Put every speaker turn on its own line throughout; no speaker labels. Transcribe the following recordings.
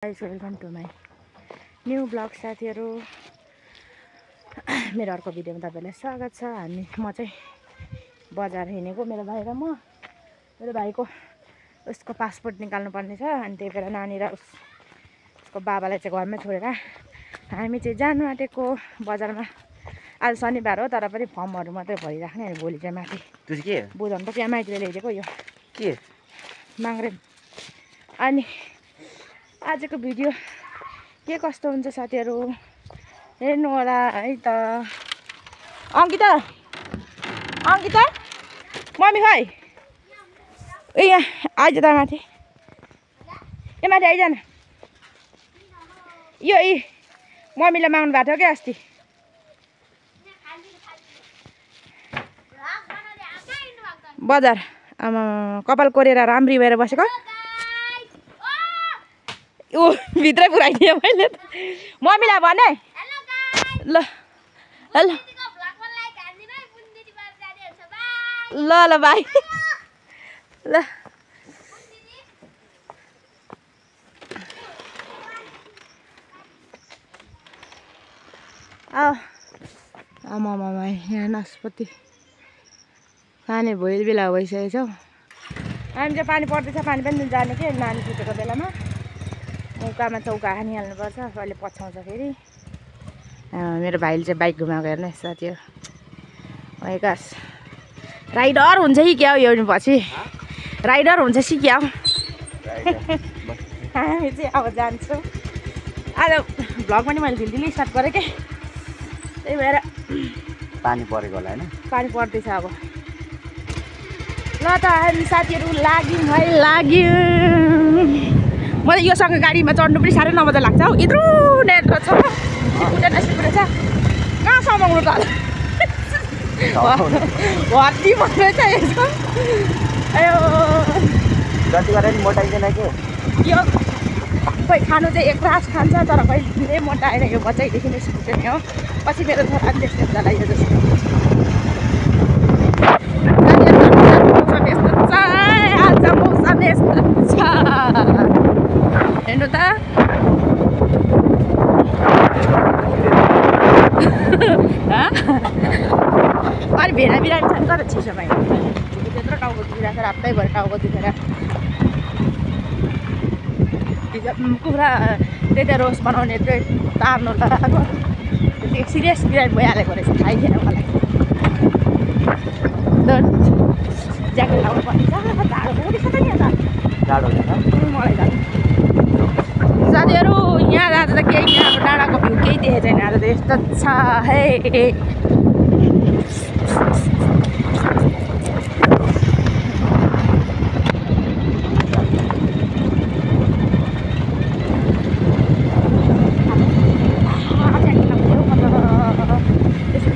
Welcome to my new blog साथीहरू। मेरो अर्को भिडियोमा तपाईलाई स्वागत छ। म चाहिँ बजार हिँडेको, मेरो भाइ र म। मेरो भाइको उसको पासपोर्ट निकाल्नु पर्ने छ, अनि त्यही भएर नानी र उसको बाबालाई चाहिँ घरमै छोडेर हामी चाहिँ जानु आँटेको बजारमा। आज शनिबार हो तर पनि फर्महरू मात्रै भरिराख्ने, अनि भोलि चाहिँ माथि बुझाउनु त त्यहाँ माइतीले ल्याइदिएको यो के माग्रे। अनि आजको भिडियो के कस्तो हुन्छ साथीहरू हेर्नु होला है त। अङ्किता अङ्किता मम्मी खै ए यहाँ आइज त माथि, ए माथि आइज न। यो मम्मीलाई माग्नु भएको थियो क्या अस्ति। बजार आमा कपाल कोरेर राम्री भएर बसेको। ऊ भित्रै पुऱ्याइदिएँ मैले त। मम्मीलाई भने ल हेलो ल ल भाइ ल। आमामा यहाँ नास्पति खाने भोलि बेला भइसकेको छ। हामी चाहिँ पानी पर्दैछ, पानी पनि जाने के नानी छुटेको बेलामा मौकामा चौका हानिहाल्नुपर्छ, कहिले पछाउँछ फेरि। मेरो भाइले चाहिँ बाइक घुमाएको हेर्नुहोस् साथीहरू। गास राइडर हुन्छ कि क्या हो यो पछि, राइडर हुन्छ कि क्या हो। हामी चाहिँ अब जान्छौँ। आज भ्लग पनि मैले ढिल्ली स्टार्ट गरेँ क्या, त्यही भएर
पानी परेको होला होइन,
पानी पर्दैछ अब। ल त हामी साथीहरू लाग्यौँ है, लाग्यौँ। मलाई योसँग गाडीमा चढ्नु पनि साह्रै नमजा लाग्छ हौ। यत्रो नेत्रो छ, उठेन छ कहाँ समाउनु त हत्ती पर्ने छ यसको। अयो
जति गरे पनि मोटाइँदैन के
यो खोइ खानु चाहिँ एक रास खान्छ तर कहिले मोटाएर यो बच्चैदेखि नै सुत्ने हो। पछि मेरो छोरा पनि त्यस्तै हुन्छ होला यो जस्तो। मौसम यस्तो छ आज, मौसम यस्तो छ हेर्नु त। अनि भेडा बिरामी छ नि कता चिसोमा त्यत्रो टाउको दुखिरहेको छ, रातै भएर टाउको दुखेर। कुखुरा त्यही त रोस्ट बनाउने तार्नु लगाएको, त्यो सिरियस बिरामी भइहालेको रहेछ, खाइदिएन मलाई। ज्याकेट लाउनु पर्ने छ, जाडो उठिसक्यो नि अन्त
जाडो हुन्छ
मलाई जानु। साथीहरू यहाँ जाँदा त केही यहाँ डाँडाको भ्यू केही देखेको छैन, आज त यस्तो छ है।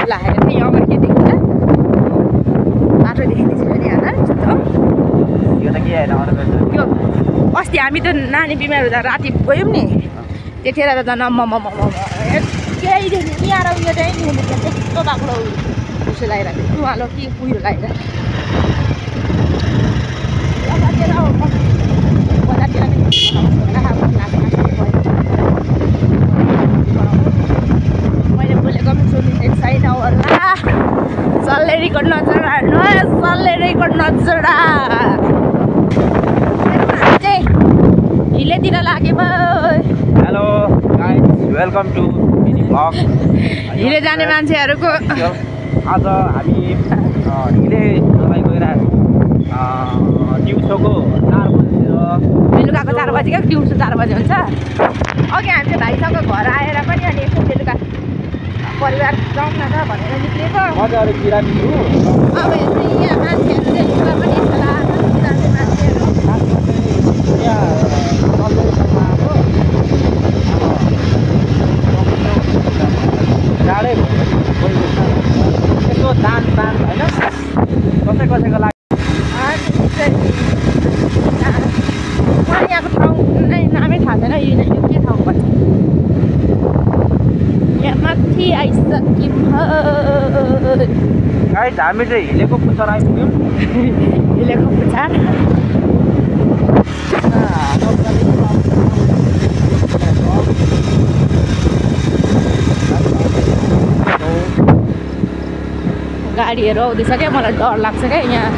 लागेर चाहिँ अगाडि के देखिन्छ बाटो देखिँदैछ नि यहाँ
यो त के होइन
यो अस्ति हामी त नानी बिमार हुँदा राति गयौँ नि, त्यतिखेर त झन् केही देख्ने यहाँ र उयो चाहिँ त्यस्तो बाक्लो उसो लगाइरहेको थियो, उहाँलो कि उयो लगाइरहेको मैले बोलेको पनि सुनिदिएको छैन होला। सल्लेरीको नजर हार्नुहोस्, सल्लेरीको नजर चाहिँ हिलेतिर लाग्यो भयो।
Hello guys, welcome to mini blog.
Hile जाने मान्छेहरूको
आज हामी हिले तपाईँ गइरहेको दिउँसोको 4 बजीतिर,
बेलुकाको 4 बजी क्या, दिउँसो 4 बजी हुन्छ। अघि हामी चाहिँ भाइसँग घर आएर पनि अनि यसो बेलुका परिवार जाउँ न त भनेर निक्लेको।
म चाहिँ अलिक बिरामी छु।
अब हेर्नु यहाँ मान्छेहरू चाहिँ लुगा पनि यस्तो लगाएको जाने मान्छेहरू
जाडै भयो यसो दान होइन कसैको लागि।
मलाई यहाँको ठाउँ नै नामै थाहा छैन, यो के ठाउँ भन्छ। यहाँ माथि आइसक्यौँ।
गाइस हामी चाहिँ हिलेको पुच्छर आइपुग्यौँ।
हिलेको पुच्छर कुकुरहरू आउँदैछ क्या मलाई डर लाग्छ क्या यहाँ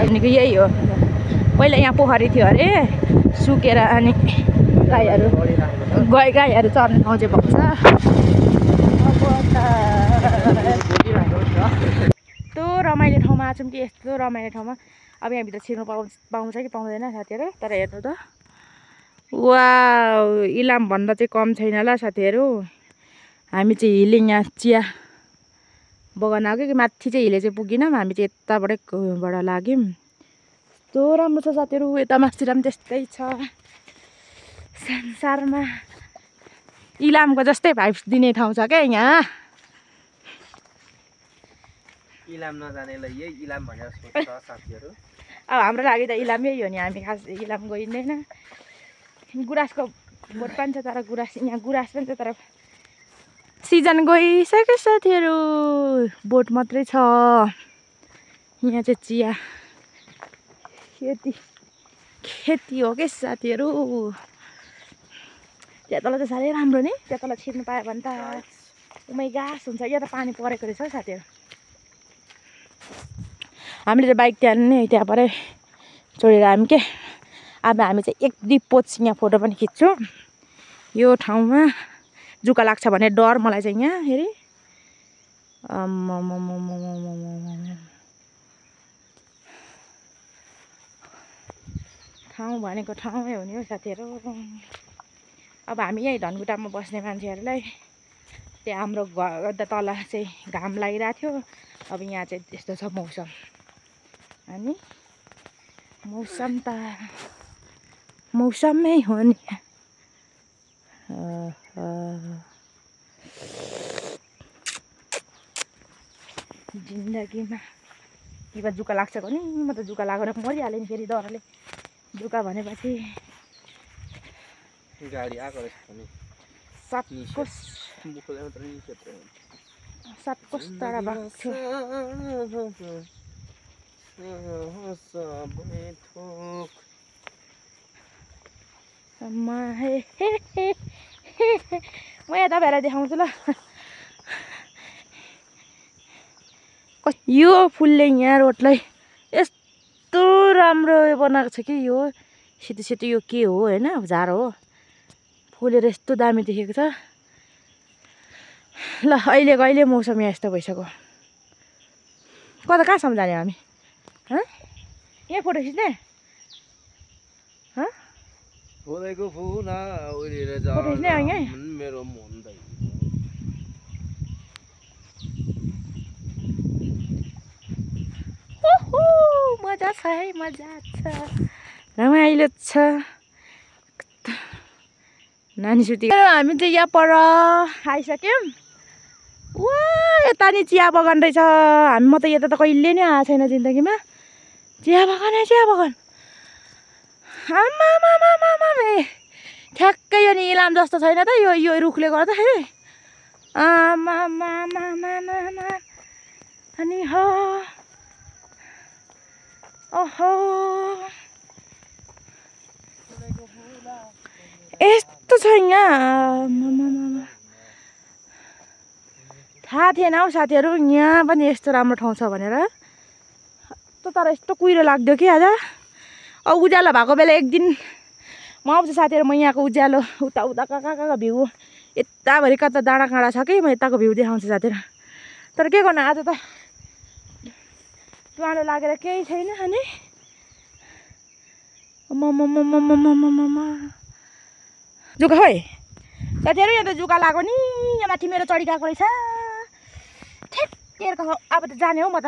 भनेको यही हो पहिला यहाँ पोखरी थियो अरे सुकेर अनि गाईहरू गाईहरू चर्ने ठाउँ चाहिँ भएको छ यस्तो रमाइलो ठाउँमा आएको छौँ कि यस्तो रमाइलो ठाउँमा अब यहाँभित्र छिर्नु पाउँछ कि पाउँदैन साथीहरू तर हेर्नु त वा इलामभन्दा चाहिँ कम छैन ल साथीहरू हामी चाहिँ हिले यहाँ चिया बगान आएको कि माथि चाहिँ हिले चाहिँ पुगिनौँ हामी चाहिँ यताबाटै लाग्यौँ यस्तो राम्रो छ साथीहरू यता मास्तिर पनि त्यस्तै छ संसारमा इलामको जस्तै भाइब्स दिने ठाउँ छ क्या यहाँ
इलाम नजानेलाई यही इलाम भनेर सोच्छ साथीहरू
अब हाम्रो लागि त इलामै हो नि हामी खास इलाम गइँदैन गुराँसको बोट पनि छ तर यहाँ गुराँस पनि छ तर सिजन गइसक्यो साथीहरू बोट मात्रै छ यहाँ चाहिँ चिया खेती हो कि साथीहरू त्यहाँ तल चाहिँ साह्रै राम्रो नि त्यहाँ तल छिर्नु पायो भने त उमै घाँस हुन्छ यहाँ त पानी परेको रहेछ साथीहरू हामीले चाहिँ बाइक त्यहाँ परै छोडेर हामी के अब हामी चाहिँ 1-2 पोच यहाँ फोटो पनि खिच्छौँ यो ठाउँमा जुका लाग्छ भने डर मलाई चाहिँ यहाँ हेरी ठाउँ भनेको ठाउँमै हो नि हो साथीहरू अब हामी यहीँ धनकुटामा बस्ने मान्छेहरूलाई त्यहाँ हाम्रो घर तल चाहिँ घाम लागिरहेको थियो अब यहाँ चाहिँ यस्तो छ मौसम अनि मौसम त मौसमै हो नि जिन्दगीमा कि भए जुका लाग्छ भने म त जुका लागेर मरिहालेँ नि फेरि डरले जुका भनेपछि
गाडी आएको रहेछ भने
सातकोस टाढा भएको थियो म यहाँ तपाईँहरूलाई देखाउँछु ल यो फुलले यहाँ रोडलाई यस्तो राम्रो बनाएको छ कि यो सेतो सेतो यो के हो होइन झार हो फुलेर यस्तो दामी देखेको छ ल अहिले मौसम यहाँ यस्तो भइसक्यो कता कहाँसम्म जाने हामी यहाँ फोटो खिच्ने
फुलेको फुला उडेर
फोटो खिच्ने यहाँ
मेरो मन
मजा छ है मजा छ रमाइलो छ नानी सुति हामी चाहिँ यहाँ पर आइसक्यौँ वा यता नि चिया बगान रहेछ हामी म त यता त कहिले नै आएको छैन जिन्दगीमा चिया बगान आमा ठ्याक्कै यो नि इलाम जस्तो छैन त यो रुखले गर्दाखेरि आमा अनि हो ओहो यस्तो छ यहाँ थाहा थिएन हौ साथीहरू यहाँ पनि यस्तो राम्रो ठाउँ छ भनेर तर यस्तो कुहिरो लाग्यो कि आज अब उज्यालो भएको बेला एक दिन म आउँछु साथीहरू म यहाँको उज्यालो उता कहाँ भ्यू यताभरि कता डाँडा काँडा छ कि म यताको भ्यू देखाउँछु साथीहरू तर के गर्नु आज त ज्वानो लागेर केही छैन अनि जुका खोइ साथीहरू यहाँ त जुका लाग्यो नि यहाँ माथि मेरो चढी गएको रहेछ ठेक्केर अब त जाने हो म त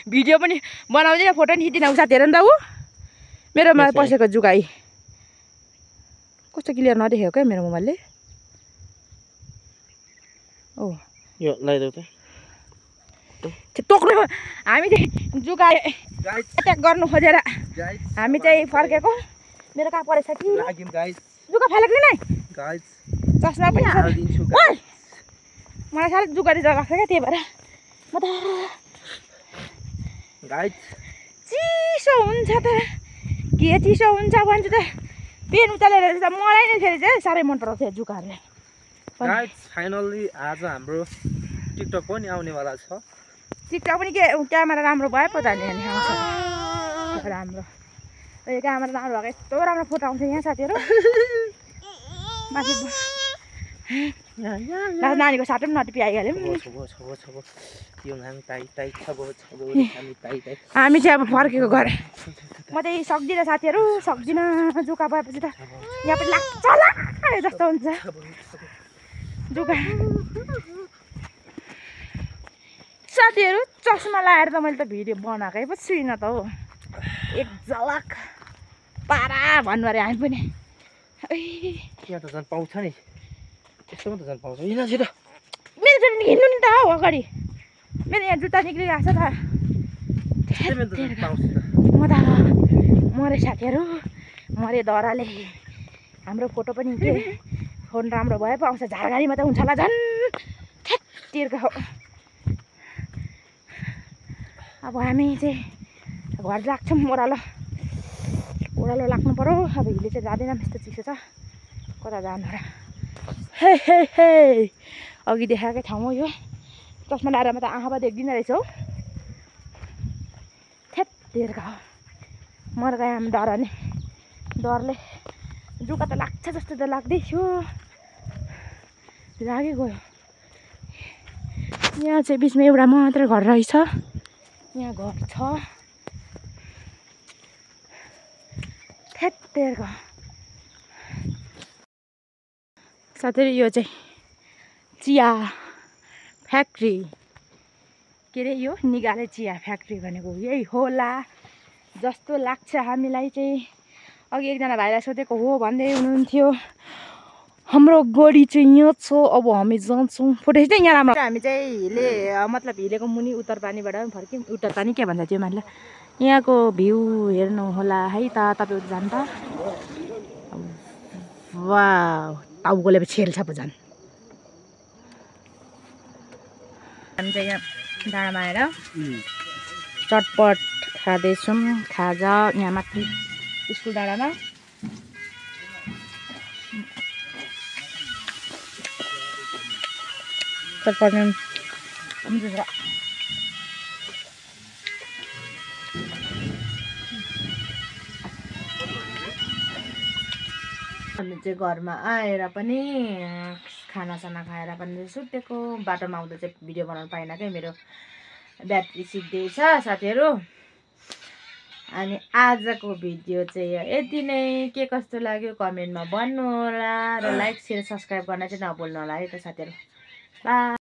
भिडियो पनि बनाउँदिनँ फोटो पनि खिच्दिनँ साथीहरू नि त ऊ मेरोमा पसेको जुगाई कस्तो क्लियर नदेखेको क्या मेरो मोबाइलले ओ
यो लगाइदेऊ त
तोक्नु हामी चाहिँ जुगा एट्याक गर्नु खोजेर हामी चाहिँ फर्केको मेरो कहाँ परेछ कि जुका फालेको नि चस्मा पनि मलाई साह्रै जुका रिजर लाग्छ क्या त्यही भएर म त चिसो हुन्छ त के चिसो हुन्छ भन्छु त पेन उचालेर मलाई नै फेरि चाहिँ साह्रै मन पराउँथ्यो जुकाहरूले
गाइस फाइनल्ली आज हाम्रो टिकटक पनि आउनेवाला छ
टिकटक पनि के क्यामेरा राम्रो भए पो जाने अनि आउँछ राम्रो क्यामेरा राम्रो भएको यस्तो राम्रो फोटो आउँछ यहाँ साथीहरू माथि नानीको साटो पनि नटिपी आइहाल्यो हामी चाहिँ अब फर्केको घर म चाहिँ सक्दिनँ साथीहरू सक्दिनँ जुका भएपछि त यहाँ पनि लाग्छ होला जस्तो हुन्छ जुका साथीहरू चस्मा लगाएर त मैले त भिडियो बनाएकै पो छुइनँ त हो एक झलक पारा भन्नु अरे हामी पनि
यहाँ त झन् पाउँछ नि यस्तोमा त झन् पाउँछ हिँड छिटो
मेरो जुत्ता हिँड्नु नि त हौ अगाडि मेरो यहाँ जुत्ता निक्लिरहेको छ त म त मरे साथीहरू मरे दराले हाम्रो फोटो पनि के फोन राम्रो भए पो आउँछ झारगाडीमा त हुन्छ होला झन् थेत्तिरको हो अब हामी चाहिँ घर लाग्छौँ ओह्रालो लाग्नु पऱ्यो अब हिले चाहिँ जाँदैन यस्तो चिसो छ कता जानु र हे हे हे अघि देखाएकै ठाउँ हो यो चस्मा लगाएर म त आँखा पो देख्दिनँ रहेछ हौ थेत्तिरको हो मर गएँ हामी डरले जुका त लाग्छ जस्तो त लाग्दैथ्यो लागि गयो यहाँ चाहिँ बिचमा एउटा मात्रै घर रहेछ यहाँ घर छ थेत्तेरको साथीहरू यो चाहिँ चिया फ्याक्ट्री के अरे यो निगाले चिया फ्याक्ट्री भनेको यही होला जस्तो लाग्छ हामीलाई चाहिँ अघि एकजना भाइलाई सोधेको हो भन्दै हुनुहुन्थ्यो हाम्रो गाडी चाहिँ यहाँ छ अब हामी जान्छौँ फोटो चाहिँ यहाँ राम्रो हामी चाहिँ मतलब हिलेको मुनि उत्तर पानीबाट पनि फर्क्यौँ उत्तर पानी के भन्छ त्यो मान्छे यहाँको भ्यू हेर्नु होला है त तपाईँहरू जानु त वाउ टाउकोले छेल्छ पो झन् हामी चाहिँ यहाँ डाँडामा आएर चटपट खाँदैछौँ खाजा यहाँ माथि स्कुल डाँडामा चटपट हामी चाहिँ घरमा आएर पनि खानासाना खाएर पनि सुतेको बाटोमा आउँदा चाहिँ भिडियो बनाउनु पाएन क्या मेरो ब्याट्री सिक्दैछ साथीहरू अनि आजको भिडियो चाहिँ यति नै के कस्तो लाग्यो कमेन्टमा भन्नु होला र लाइक शेयर सब्सक्राइब गर्न चाहिँ नभुल्नु होला है त साथीहरू बाई।